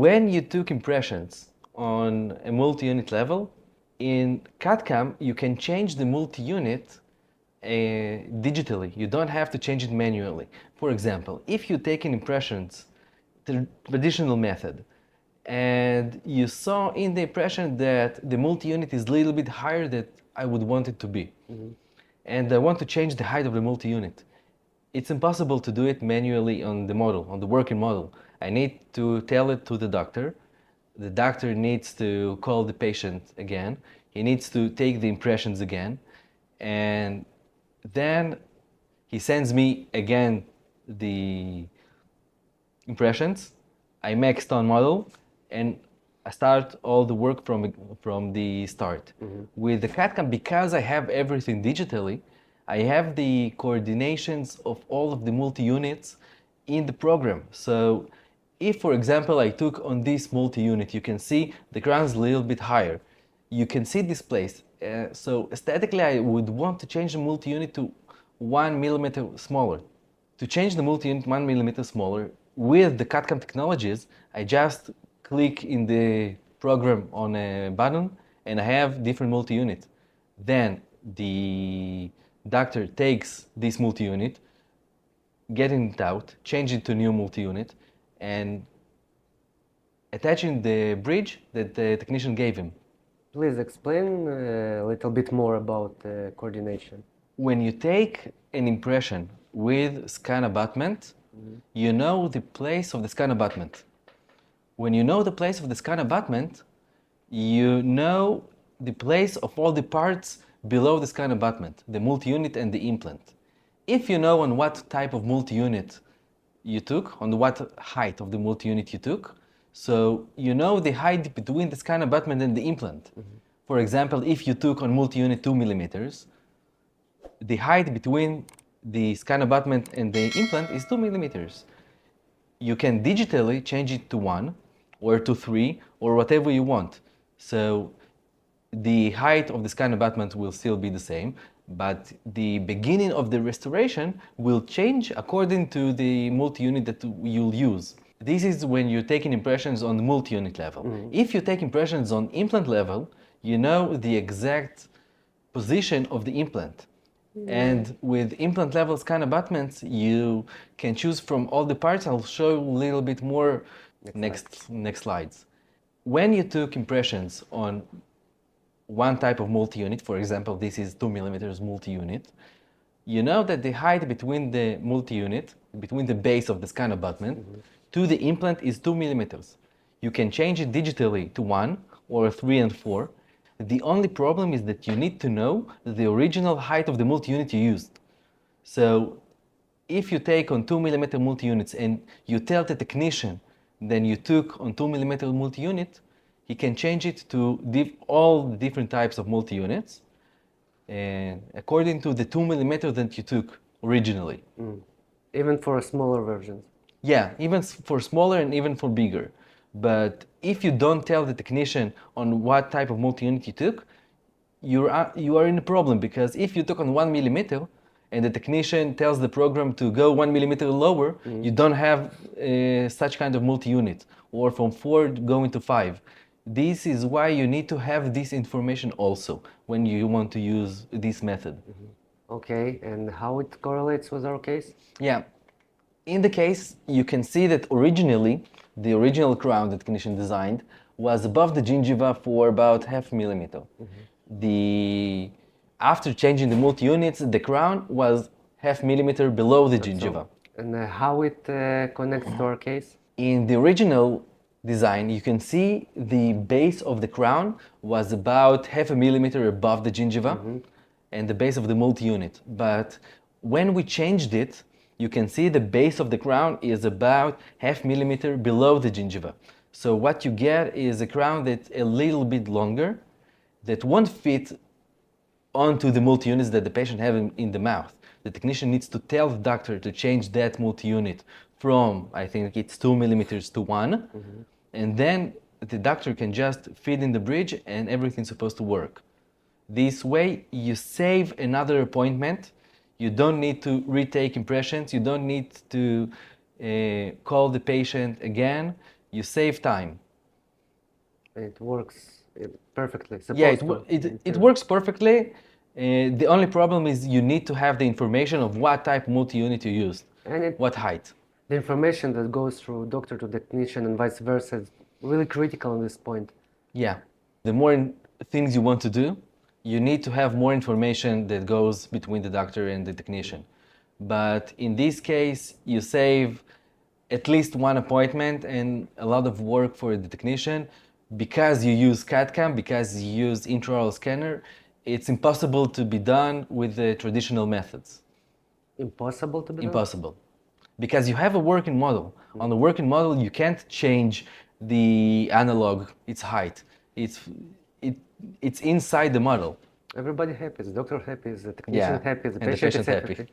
When you took impressions on a multi-unit level, in cadcam you can change the multi-unit digitally. You don't have to change it manually. For example, if you take in impressions the traditional method and you saw in the impression that the multi-unit is a little bit higher than I would want it to be, and I want to change the height of the multi-unit, it's impossible to do it manually on the model, on the working model. I need to tell it to the doctor. The doctor needs to call the patient again. He needs to take the impressions again. And then he sends me again the impressions. I make stone model and I start all the work from the start. With the cadcam, because I have everything digitally, I have the coordinations of all of the multi-units in the program. So if, for example, I took on this multi-unit, you can see the crown is a little bit higher. You can see this place. So aesthetically, I would want to change the multi-unit to 1 millimeter smaller. To change the multi-unit 1 millimeter smaller, with the cadcam technologies, I just click in the program on a button and I have different multi-unit. Then the doctor takes this multi-unit, getting it out, change it to new multi-unit, and attaching the bridge that the technician gave him. Please explain a little bit more about coordination. When you take an impression with scan abutment, you know the place of the scan abutment. When you know the place of the scan abutment, you know the place of all the parts below the scan abutment, the multi-unit and the implant. If you know on what type of multi-unit you took, on what height of the multi-unit you took, so you know the height between the scan abutment and the implant. For example, if you took on multi-unit 2 millimeters, the height between the scan abutment and the implant is 2 millimeters. You can digitally change it to 1 or to 3 or whatever you want. So the height of the scan abutment will still be the same, but the beginning of the restoration will change according to the multi-unit that you'll use. This is when you're taking impressions on the multi-unit level. If you take impressions on implant level, you know the exact position of the implant. And with implant level scan abutments, you can choose from all the parts. I'll show you a little bit more next slides. When you took impressions on one type of multi-unit, for example, this is 2 millimeters multi-unit, you know that the height between the multi-unit, between the base of the scan abutment, to the implant is 2 millimeters. You can change it digitally to 1 or 3 and 4. The only problem is that you need to know the original height of the multi-unit you used. So if you take on 2 millimeter multi-units and you tell the technician then you took on 2 millimeter multi-unit, he can change it to all the different types of multi-units and according to the 2 millimeter that you took originally. Even for smaller versions? Yeah, even for smaller and even for bigger. But if you don't tell the technician on what type of multi-unit you took, you are in a problem, because if you took on 1 millimeter and the technician tells the program to go 1 millimeter lower, you don't have such kind of multi-unit, or from 4 going to 5. This is why you need to have this information also when you want to use this method. Okay, and how it correlates with our case? Yeah. In the case, you can see that originally, the original crown that the technician designed was above the gingiva for about ½ millimeter. After changing the multi-units, the crown was ½ millimeter below the gingiva. And how it connects to our case? In the original design, you can see the base of the crown was about ½ millimeter above the gingiva and the base of the multi-unit. But when we changed it, you can see the base of the crown is about ½ millimeter below the gingiva. So what you get is a crown that's a little bit longer, that won't fit onto the multi-units that the patient has in the mouth. The technician needs to tell the doctor to change that multi-unit from, I think it's 2 millimeters to 1, and then the doctor can just fit in the bridge and everything's supposed to work. This way, you save another appointment. You don't need to retake impressions. You don't need to call the patient again. You save time. It works perfectly. Yeah, Supposed to. it works perfectly. The only problem is you need to have the information of what type multi-unit you used, And what height. the information that goes through doctor to technician and vice versa is really critical on this point. Yeah. The more things you want to do, you need to have more information that goes between the doctor and the technician. But in this case, you save at least one appointment and a lot of work for the technician because you use cadcam, because you use intraoral scanner. It's impossible to be done with the traditional methods. Impossible to be done? Impossible. Because you have a working model. On the working model, you can't change the analog, its height. It's inside the model. Everybody happy, the doctor happy, the technician Yeah, happy, the and the patient is patient happy. happy.